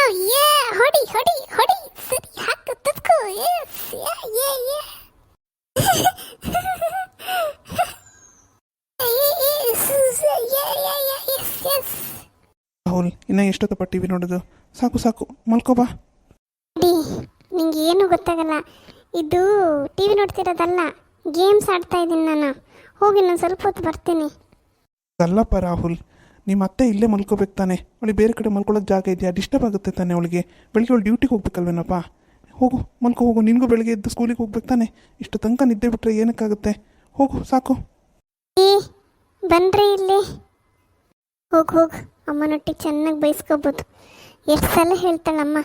ಹೊಡಿ ಹೊಡಿ ಹೊಡಿ ಸರಿ ಹಾಕು ತುತ್ಕೋ ಎಸ್ ಯೇ ಯೇ ರಾಹುಲ್, ಇನ್ನು ಎಷ್ಟೊತ್ತಪ್ಪ ಟಿ ವಿ ನೋಡೋದು? ಸಾಕು ಸಾಕು, ಮಲ್ಕೋಬಾ. ನಿಂಗೆ ಏನು ಗೊತ್ತಾಗಲ್ಲ. ಇದು ಟಿ ವಿ ನೋಡ್ತಿರೋದಲ್ಲ, ಗೇಮ್ಸ್ ಆಡ್ತಾ ಇದ್ದೀನಿ ನಾನು. ಹೋಗಿ ನಾನು ಸ್ವಲ್ಪ ಹೊತ್ತು ಬರ್ತೀನಿ. ಅಲ್ಲಪ್ಪ ರಾಹುಲ್, ನಿಮ್ಮ ಅತ್ತೆ ಇಲ್ಲೇ ಮಲ್ಕೋಬೇಕು ತಾನೆ? ಅವಳಿಗೆ ಬೇರೆ ಕಡೆ ಮಲ್ಕೊಳ್ಳೋಕೆ ಜಾಗ ಇದೆಯಾ? ಡಿಸ್ಟರ್ಬ್ ಆಗುತ್ತೆ ತಾನೆ ಅವಳಿಗೆ. ಬೆಳಿಗ್ಗೆ ಅವಳು ಡ್ಯೂಟಿಗೆ ಹೋಗ್ಬೇಕಲ್ವೇನಪ್ಪ? ಹೋಗು ಮಲ್ಕೋ ಹೋಗು. ನಿನಗೂ ಬೆಳಿಗ್ಗೆ ಎದ್ದು ಸ್ಕೂಲಿಗೆ ಹೋಗ್ಬೇಕು ತಾನೆ? ಇಷ್ಟು ತನಕ ನಿದ್ದೆ ಬಿಟ್ಟರೆ ಏನಕ್ಕಾಗುತ್ತೆ? ಹೋಗು ಸಾಕು. ಬನ್ರಿ ಇಲ್ಲಿ. ಹೋಗು ಅಮ್ಮನೊಟ್ಟಿಗೆ ಚೆನ್ನಾಗಿ ಬೈಸ್ಕೋಬೋದು. ಎಷ್ಟು ಸಲ ಹೇಳ್ತಾಳಮ್ಮ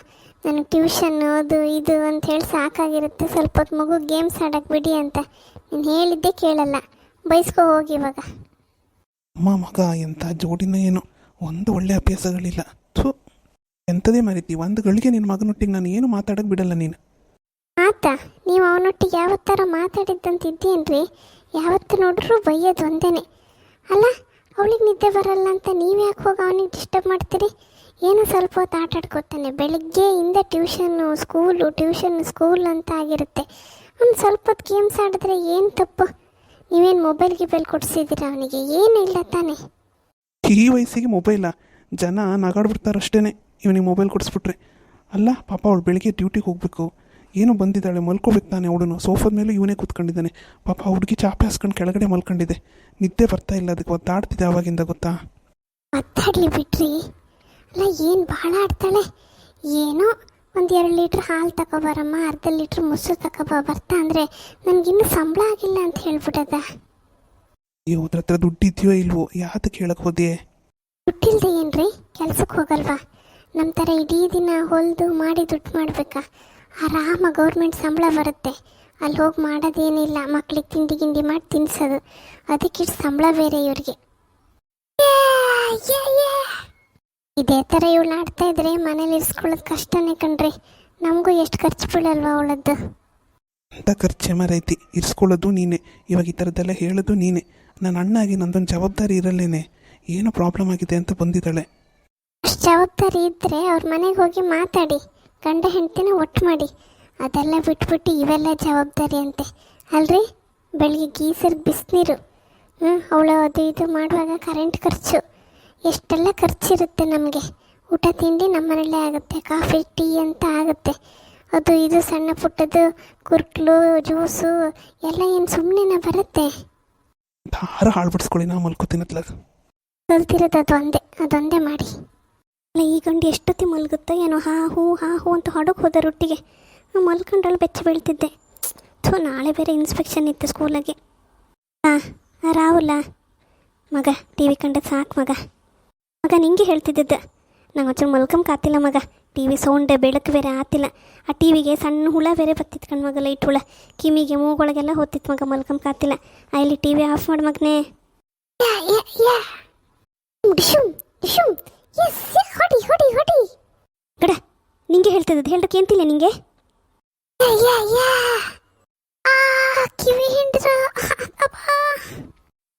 ನನಗೆ ಟ್ಯೂಷನ್ ಅದು ಇದು ಅಂತ ಹೇಳಿ ಸಾಕಾಗಿರುತ್ತೆ, ಸ್ವಲ್ಪ ಹೊತ್ತು ಮಗು ಗೇಮ್ಸ್ ಆಡಕ್ಕೆ ಬಿಡಿ ಅಂತ. ನೀನು ಹೇಳಿದ್ದೆ ಕೇಳಲ್ಲ. ಬೈಸ್ಕೊ ಹೋಗಿ ಇವಾಗ. ಅಮ್ಮ ಮಗ ಎಂಥ ಜೋಡಿನ ಏನೋ, ಒಂದು ಒಳ್ಳೆ ಅಭ್ಯಾಸಗಳಿಲ್ಲ. ಥೂ, ಎಂಥದೇ ಮರಿತಿ. ಒಂದು ಗಳಿಗೆ ನಿನ್ನ ಮಗನೊಟ್ಟಿಗೆ ನಾನು ಏನು ಮಾತಾಡೋಕ್ಕೆ ಬಿಡಲ್ಲ ನೀನು. ನೀವು ಅವನೊಟ್ಟಿಗೆ ಯಾವತ್ತಾರ ಮಾತಾಡಿದ್ದಂತಿದ್ದೇನ್ರಿ? ಯಾವತ್ತು ನೋಡ್ರೂ ಬೈಯೋದು ಒಂದೇನೆ ಅಲ್ಲ. ಅವಳಿಗೆ ನಿದ್ದೆ ಬರಲ್ಲ ಅಂತ ನೀವು ಯಾಕೆ ಹೋಗಿ ಅವನಿಗೆ ಡಿಸ್ಟರ್ಬ್ ಮಾಡ್ತೀರಿ? ಏನೋ ಸ್ವಲ್ಪ ಹೊತ್ತು ಆಟ ಆಡ್ಕೋತಾನೆ. ಬೆಳಗ್ಗೆಯಿಂದ ಟ್ಯೂಷನ್ ಸ್ಕೂಲ್ ಅಂತ ಆಗಿರುತ್ತೆ. ಅವ್ನು ಸ್ವಲ್ಪ ಹೊತ್ತು ಗೇಮ್ಸ್ ಆಡಿದ್ರೆ ಏನು ತಪ್ಪು? ನೀವೇನು ಮೊಬೈಲ್ ಕೊಡಿಸಿದ್ದೀರಾ ಅವನಿಗೆ? ಏನೂ ಇಲ್ಲ ತಾನೆ. ಈ ವಯಸ್ಸಿಗೆ ಮೊಬೈಲ? ಜನ ನಗಾಡ್ಬಿಡ್ತಾರಷ್ಟೇ ಇವನಿಗೆ ಮೊಬೈಲ್ ಕೊಡಿಸ್ಬಿಟ್ರೆ. ಅಲ್ಲ ಪಾಪ ಅವಳು ಬೆಳಿಗ್ಗೆ ಡ್ಯೂಟಿಗೆ ಹೋಗಬೇಕು, ಏನೋ ಬಂದಿದ್ದಾಳೆ, ಮಲ್ಕೋಬೇಕು ತಾನೆ. ಅವಳು ಸೋಫಾದ ಮೇಲೆ ಇವನೇ ಕೂತ್ಕೊಂಡಿದ್ದಾನೆ. ಪಾಪ ಹುಡುಗಿ ಚಾಪೆ ಹಾಸ್ಕೊಂಡು ಕೆಳಗಡೆ ಮಲ್ಕೊಂಡಿದೆ. ನಿದ್ದೆ ಬರ್ತಾ ಇಲ್ಲ, ಅದಕ್ಕೆ ಒದ್ದಾಡ್ತಿದ್ದೆ ಆವಾಗಿಂದ, ಗೊತ್ತಾ? ಒದ್ದಾಡಲಿ ಬಿಡ್ರಿ. ಅಲ್ಲ ಏನು ಭಾಳ ಆಡ್ತಾಳೆ. ಏನೋ ಒಂದು 2 ಲೀಟ್ರ್ ಹಾಲು ತಗೊಬರಮ್ಮ, ಅರ್ಧ ಲೀಟ್ರ್ ಮೊಸರು ಬರ್ತಾ ಅಂದರೆ ನನಗಿನ್ನೂ ಸಂಬಳ ಆಗಿಲ್ಲ ಅಂತ ಹೇಳ್ಬಿಟ್ಟದ. ಇವ್ರ ಹತ್ರ ದುಡ್ಡಿದೆಯೋ ಇಲ್ವೋ? ಯಾತಕ್ಕೆ ಹೇಳಕ್ಕೆ ಹೋದೆ? ದುಡ್ಡಿಲ್ದೆ ಏನ್ರಿ ಕೆಲ್ಸಕ್ಕೆ ಹೋಗಲ್ವಾ? ನಮ್ಮ ಥರ ಇಡೀ ದಿನ ಹೊಲಿದು ಮಾಡಿ ದುಡ್ಡು ಮಾಡಬೇಕಾ? ಆರಾಮ ಗೌರ್ಮೆಂಟ್ ಸಂಬಳ ಬರುತ್ತೆ. ಅಲ್ಲಿ ಹೋಗಿ ಮಾಡೋದೇನಿಲ್ಲ, ಮಕ್ಳಿಗೆ ತಿಂಡಿ ಮಾಡಿ ತಿನ್ನಿಸೋದು. ಅದಕ್ಕೆ ಸಂಬಳ ಬೇರೆ ಇವ್ರಿಗೆ. ಇದೇ ಥರ ಇವಳು ಆಡ್ತಾ ಇದ್ರೆ ಮನೇಲಿ ಇರಿಸ್ಕೊಳ್ಳೋದು ಕಷ್ಟನೇ ಕಣ್ರಿ. ನಮಗೂ ಎಷ್ಟು ಖರ್ಚು ಬೀಳಲ್ವಾ ಅವಳದ್ದು? ಅಂತ ಖರ್ಚೆ ಮರೈತಿ. ಇರಿಸ್ಕೊಳ್ಳೋದು ನೀನೆ, ಇವಾಗ ಈ ಥರದ್ದೆಲ್ಲ ಹೇಳೋದು ನೀನೆ. ನನ್ನ ಅಣ್ಣಾಗಿ ನಂದೊಂದು ಜವಾಬ್ದಾರಿ ಇರಲ್ಲೇನೆ. ಏನೋ ಪ್ರಾಬ್ಲಮ್ ಆಗಿದೆ ಅಂತ ಬಂದಿದ್ದಾಳೆ. ಅಷ್ಟು ಜವಾಬ್ದಾರಿ ಇದ್ದರೆ ಅವ್ರ ಮನೆಗೆ ಹೋಗಿ ಮಾತಾಡಿ, ಗಂಡ ಹೆಂಡ್ತಿನ ಒಟ್ಟು ಮಾಡಿ. ಅದೆಲ್ಲ ಬಿಟ್ಬಿಟ್ಟು ಇವೆಲ್ಲ ಜವಾಬ್ದಾರಿ ಅಂತೆ ಅಲ್ರಿ? ಬೆಳಿಗ್ಗೆ ಗೀಸರ್ಗೆ ಬಿಸಿನೀರು, ಅವಳು ಅದು ಇದು ಮಾಡುವಾಗ ಕರೆಂಟ್ ಖರ್ಚು, ಎಷ್ಟೆಲ್ಲ ಖರ್ಚಿರುತ್ತೆ ನಮಗೆ. ಊಟ ತಿಂಡಿ ನಮ್ಮನೇಲೇ ಆಗುತ್ತೆ, ಕಾಫಿ ಟೀ ಅಂತ ಆಗುತ್ತೆ. ಅದು ಇದು ಸಣ್ಣ ಪುಟ್ಟದ್ದು ಕುರ್ಕ್ಲು ಜ್ಯೂಸು ಎಲ್ಲ ಏನು ಸುಮ್ಮನೆ ಬರುತ್ತೆ? ಹಾರ ಹಾಳ್ಬಿಡ್ಸ್ಕೊಳ್ಳಿ, ನಾ ಮಲ್ಕೋತೀನತ್ಲಾಗ. ಕಲ್ತಿರೋದು ಅದೊಂದೇ ಮಾಡಿ. ಅಲ್ಲ, ಈ ಗಂಡು ಎಷ್ಟೊತ್ತಿ ಮಲಗುತ್ತೋ ಏನೋ, ಹಾ ಹೂ ಅಂತ ಹೊಡೋಕೆ ಹೋದ ರೊಟ್ಟಿಗೆ ಮಲ್ಕೊಂಡ್ರಲ್ಲಿ ಬೆಚ್ಚ ಬೀಳ್ತಿದ್ದೆ. ಸೊ ನಾಳೆ ಬೇರೆ ಇನ್ಸ್ಪೆಕ್ಷನ್ ಇತ್ತು ಸ್ಕೂಲಾಗೆ. ರಾಹುಲ ಮಗ, ಟಿ ವಿ ಕಂಡದ್ದು ಸಾಕು ಮಗ. ನಿಂಗೆ ಹೇಳ್ತಿದ್ದಿದ್ದ, ನಂಗೆ ಒಂಚೂರು ಮಲ್ಕೊಂಬಾತಿಲ್ಲ ಮಗ. ಟಿ ವಿ ಸೌಂಡೆ ಬೆಳಕು ಬೇರೆ ಆತಿಲ್ಲ. ಆ ಟಿ ವಿಗೆ ಸಣ್ಣ ಹುಳ ಬೇರೆ ಬತ್ತಿತ್ತು ಕಣ್ ಮಗ, ಲೈಟ್ ಹುಳ ಕಿವಿಗೆ ಮೂಗೊಳಗೆಲ್ಲ ಹೊತ್ತಿತ್ತು ಮಗ. ಮಲ್ಕೊಂಬಾತಿಲ್ಲ. ಇಲ್ಲಿ ಟಿ ವಿ ಆಫ್ ಮಾಡಿ ಮಗನೇ. ಹೊಡಿ ಗಡ, ನಿಂಗೆ ಹೇಳ್ತಿದ್ದದ್ದು ಹೇಳಕ್ಕೆ ಅಂತಿಲ್ಲ ನಿಂಗೆ? ಕಿವಿ ಹಿಂಡ್ರ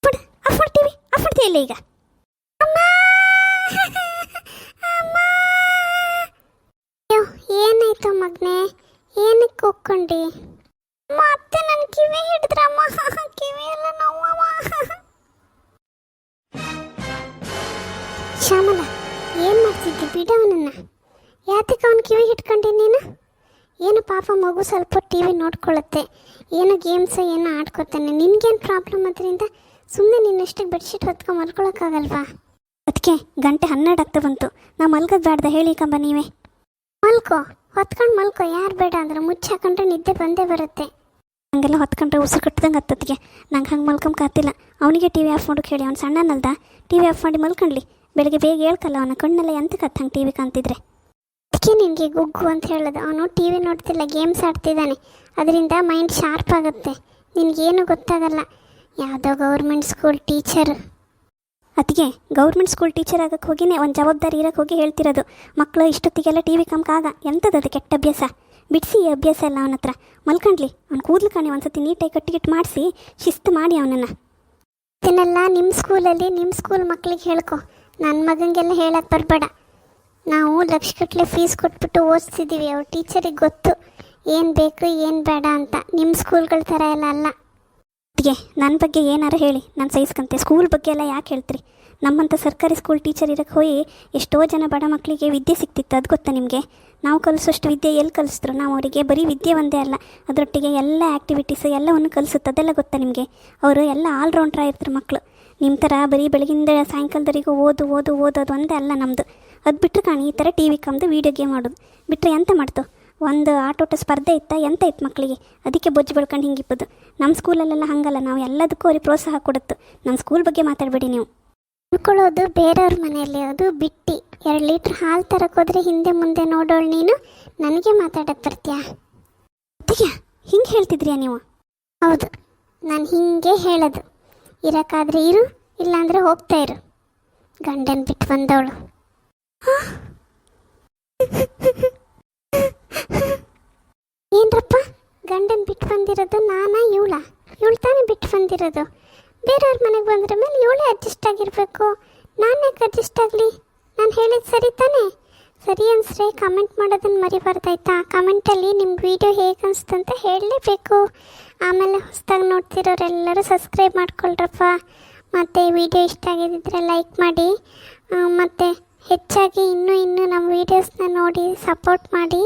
ಟಿವಿ ಆಫ್ ಮಾಡ್ತೀಯ ಇಲ್ಲ ಈಗ? ಏನಾಯ್ತು ಮಗನೇ? ಏನಕ್ಕೆ ಹೋಗ್ಕೊಂಡಿ? ಮತ್ತೆ ನನ್ನ ಕಿವಿ ಹಿಡಿದ್ರಮ್ಮ. ಕಿವಿ ಎಲ್ಲ ನೋವಮ್ಮ. ಶ್ಯಾಮಲ, ಏನು ಮಾಡ್ತಿದ್ದಿ? ಬಿಡವನನ್ನ. ಯಾತಕ್ಕೆ ಅವನ ಕಿವಿ ಹಿಡ್ಕೊಂಡಿ ನೀನು? ಏನು ಪಾಪ ಮಗು ಸ್ವಲ್ಪ ಟಿ ವಿ ನೋಡ್ಕೊಳ್ಳುತ್ತೆ, ಏನೋ ಗೇಮ್ಸ್ ಏನೋ ಆಡ್ಕೊತಾನೆ. ನಿನ್ಗೇನು ಪ್ರಾಬ್ಲಮ್ ಅದರಿಂದ? ಸುಮ್ಮನೆ ನಿನ್ನಷ್ಟಕ್ಕೆ ಬೆಡ್ಶೀಟ್ ಹೊತ್ಕೊಂಡು ಮಲ್ಕೊಳಕ್ಕಾಗಲ್ವಾ? ಅದಕ್ಕೆ ಗಂಟೆ 12 ಆಗ್ತಾ ಬಂತು. ನಾ ಮಲ್ಗೋದು ಬೇಡ್ದ ಹೇಳಿ ಕಂಬ ನೀವೇ. ಹೊತ್ಕೊಂಡು ಮಲ್ಕೋ. ಯಾರು ಬೇಡ ಅಂದ್ರೆ ಮುಚ್ಚಿ ಹಾಕೊಂಡ್ರೆ ನಿದ್ದೆ ಬಂದೇ ಬರುತ್ತೆ. ಹಂಗೆಲ್ಲ ಹೊತ್ಕೊಂಡ್ರೆ ಉಸಿರು ಕಟ್ಟದಂಗೆ ಹತ್ತತ್ತಿಗೆ. ನಂಗೆ ಹಂಗೆ ಮಲ್ಕೊಂಬಾತಿಲ್ಲ. ಅವನಿಗೆ ಟಿ ವಿ ಆಫ್ ಮಾಡೋಕೆ ಹೇಳಿ, ಅವ್ನು ಸಣ್ಣನಲ್ದ, ಟಿ ವಿ ಆಫ್ ಮಾಡಿ ಮಲ್ಕೊಂಡ್ಲಿ. ಬೆಳಗ್ಗೆ ಬೇಗ ಹೇಳ್ಕಲ್ಲ, ಅವನ ಕಣ್ಣೆಲ್ಲ ಎಂತಕ್ಕೆ ಹತ್ತಂಗೆ ಟಿ ವಿ ಕಾಣ್ತಿದ್ರೆ. ಅದಕ್ಕೆ ನಿನಗೆ ಗುಗ್ಗು ಅಂತ ಹೇಳೋದು. ಅವನು ಟಿ ವಿ ನೋಡ್ತಿಲ್ಲ, ಗೇಮ್ಸ್ ಆಡ್ತಿದ್ದಾನೆ. ಅದರಿಂದ ಮೈಂಡ್ ಶಾರ್ಪ್ ಆಗುತ್ತೆ. ನಿನಗೇನು ಗೊತ್ತಾಗಲ್ಲ. ಯಾವುದೋ ಗೌರ್ಮೆಂಟ್ ಸ್ಕೂಲ್ ಟೀಚರ್. ಅದಕ್ಕೆ ಗೌರ್ಮೆಂಟ್ ಸ್ಕೂಲ್ ಟೀಚರ್ ಆಗಕ್ಕೆ ಹೋಗಿನೇ ಒಂದು ಜವಾಬ್ದಾರಿ ಇರೋಕ್ಕೆ ಹೋಗಿ ಹೇಳ್ತಿರೋದು. ಮಕ್ಕಳು ಇಷ್ಟೊತ್ತಿಗೆಲ್ಲ ಟಿ ವಿ ಕಮ್ಕಾಗ ಎಂಥದ್ದು ಕೆಟ್ಟ ಅಭ್ಯಾಸ. ಬಿಡಿಸಿ ಈ ಅಭ್ಯಾಸ ಎಲ್ಲ ಅವನ ಹತ್ರ. ಮಲ್ಕೊಂಡ್ಲಿ. ಅವ್ನು ಕೂದಲು ಕಾಣಿ ಒಂದ್ಸತಿ ನೀಟಾಗಿ ಕಟ್ಟಿಗಿಟ್ಟು ಮಾಡಿಸಿ ಶಿಸ್ತು ಮಾಡಿ ಅವನನ್ನು. ಇದನ್ನೆಲ್ಲ ನಿಮ್ಮ ಸ್ಕೂಲಲ್ಲಿ ನಿಮ್ಮ ಸ್ಕೂಲ್ ಮಕ್ಕಳಿಗೆ ಹೇಳ್ಕೊ. ನನ್ನ ಮಗನಿಗೆಲ್ಲ ಹೇಳಕ್ಕೆ ಬರಬೇಡ. ನಾವು ಲಕ್ಷಗಟ್ಟಲೆ ಫೀಸ್ ಕೊಟ್ಬಿಟ್ಟು ಓದಿಸಿದ್ದೀವಿ. ಅವ್ರ ಟೀಚರಿಗೆ ಗೊತ್ತು ಏನು ಬೇಕು ಏನು ಬೇಡ ಅಂತ. ನಿಮ್ಮ ಸ್ಕೂಲ್ಗಳ ಥರ ಎಲ್ಲ ಅಲ್ಲ. ಅದಕ್ಕೆ ನನ್ನ ಬಗ್ಗೆ ಏನಾರು ಹೇಳಿ ನಾನು ಸಹಿಸ್ಕೊಂತೆ. ಸ್ಕೂಲ್ ಬಗ್ಗೆ ಎಲ್ಲ ಯಾಕೆ ಹೇಳ್ತೀರಿ? ನಮ್ಮಂಥ ಸರ್ಕಾರಿ ಸ್ಕೂಲ್ ಟೀಚರ್ ಇರೋಕ್ಕೆ ಹೋಗಿ ಎಷ್ಟೋ ಜನ ಬಡ ಮಕ್ಕಳಿಗೆ ವಿದ್ಯೆ ಸಿಗ್ತಿತ್ತು. ಅದು ಗೊತ್ತಾ ನಿಮಗೆ? ನಾವು ಕಲಿಸೋಷ್ಟು ವಿದ್ಯೆ ಎಲ್ಲಿ ಕಲಿಸಿದ್ರು? ನಾವು ಅವರಿಗೆ ಬರೀ ವಿದ್ಯೆ ಒಂದೇ ಅಲ್ಲ, ಅದರೊಟ್ಟಿಗೆ ಎಲ್ಲ ಆ್ಯಕ್ಟಿವಿಟೀಸ್ ಎಲ್ಲವನ್ನು ಕಲಿಸುತ್ತೆ. ಅದೆಲ್ಲ ಗೊತ್ತಾ ನಿಮಗೆ? ಅವರು ಎಲ್ಲ ಆಲ್ರೌಂಡ್ರ ಇರ್ತಾರೆ ಮಕ್ಕಳು. ನಿಮ್ಮ ಥರ ಬರೀ ಬೆಳಗಿಂದ ಸಾಯಂಕಾಲದವರೆಗೂ ಓದೋದು ಒಂದೇ ಅಲ್ಲ ನಮ್ಮದು. ಅದು ಬಿಟ್ಟರೆ ಕಾಣಿ ಈ ಥರ ಟಿ ವಿ ಕಮ್ದು ವೀಡಿಯೋ ಗೇಮ್ ಆಡೋದು ಬಿಟ್ಟರೆ ಎಂತ ಮಾಡ್ತು? ಒಂದು ಆಟೋಟ ಸ್ಪರ್ಧೆ ಇತ್ತಾ? ಎಂತ ಇತ್ತು ಮಕ್ಕಳಿಗೆ? ಅದಕ್ಕೆ ಬೊಜ್ಜು ಬೆಳ್ಕೊಂಡು ಹಿಂಗಿಪ್ಪದು. ನಮ್ಮ ಸ್ಕೂಲಲ್ಲೆಲ್ಲ ಹಾಗಲ್ಲ. ನಾವು ಎಲ್ಲದಕ್ಕೂ ಅವ್ರಿಗೆ ಪ್ರೋತ್ಸಾಹ ಕೊಡುತ್ತೆ. ನಮ್ಮ ಸ್ಕೂಲ್ ಬಗ್ಗೆ ಮಾತಾಡಬೇಡಿ ನೀವು. ಉಳ್ಕೊಳ್ಳೋದು ಬೇರೆಯವ್ರ ಮನೆಯಲ್ಲಿ, ಅದು ಬಿಟ್ಟು 2 ಲೀಟ್ರ್ ಹಾಲು ತರಕೋದ್ರೆ ಹಿಂದೆ ಮುಂದೆ ನೋಡೋಳು ನೀನು. ನನಗೆ ಮಾತಾಡಕ್ಕೆ ಬರ್ತೀಯಾ? ಅದಕ್ಕೆ ಹಿಂಗೆ ಹೇಳ್ತಿದ್ರಿಯಾ ನೀವು? ಹೌದು, ನಾನು ಹಿಂಗೆ ಹೇಳೋದು. ಇರೋಕ್ಕಾದ್ರೆ ಇರು, ಇಲ್ಲಾಂದರೆ ಹೋಗ್ತಾ ಇರು. ಗಂಡನ ಬಿಟ್ಟು ಬಂದವಳು. ಏನ್ರಪ್ಪ, ಗಂಡನ ಬಿಟ್ಟು ಬಂದಿರೋದು ನಾನಾ ಇವಳ? ಇವಳು ತಾನೇ ಬಿಟ್ಟು ಬಂದಿರೋದು. ಬೇರೆಯವ್ರ ಮನೆಗೆ ಬಂದ್ರ ಮೇಲೆ ಇವಳೇ ಅಡ್ಜಸ್ಟ್ ಆಗಿರಬೇಕು. ನಾನು ಯಾಕೆ ಅಡ್ಜಸ್ಟ್ ಆಗಲಿ? ನಾನು ಹೇಳಿದ್ದು ಸರಿ ತಾನೇ? ಸರಿ ಅನಿಸ್ರೆ ಕಮೆಂಟ್ ಮಾಡೋದನ್ನು ಮರಿಬಾರ್ದಾಯ್ತಾ? ಕಮೆಂಟಲ್ಲಿ ನಿಮ್ಗೆ ವಿಡಿಯೋ ಹೇಗೆ ಅನಿಸ್ತಂತ ಹೇಳಲೇಬೇಕು. ಆಮೇಲೆ ಹೊಸದಾಗಿ ನೋಡ್ತಿರೋರೆಲ್ಲರೂ ಸಬ್ಸ್ಕ್ರೈಬ್ ಮಾಡ್ಕೊಳ್ರಪ್ಪ. ಮತ್ತು ವಿಡಿಯೋ ಇಷ್ಟ ಆಗಿದ್ದರೆ ಲೈಕ್ ಮಾಡಿ. ಮತ್ತು ಹೆಚ್ಚಾಗಿ ಇನ್ನೂ ನಮ್ಮ ವೀಡಿಯೋಸ್ನ ನೋಡಿ ಸಪೋರ್ಟ್ ಮಾಡಿ.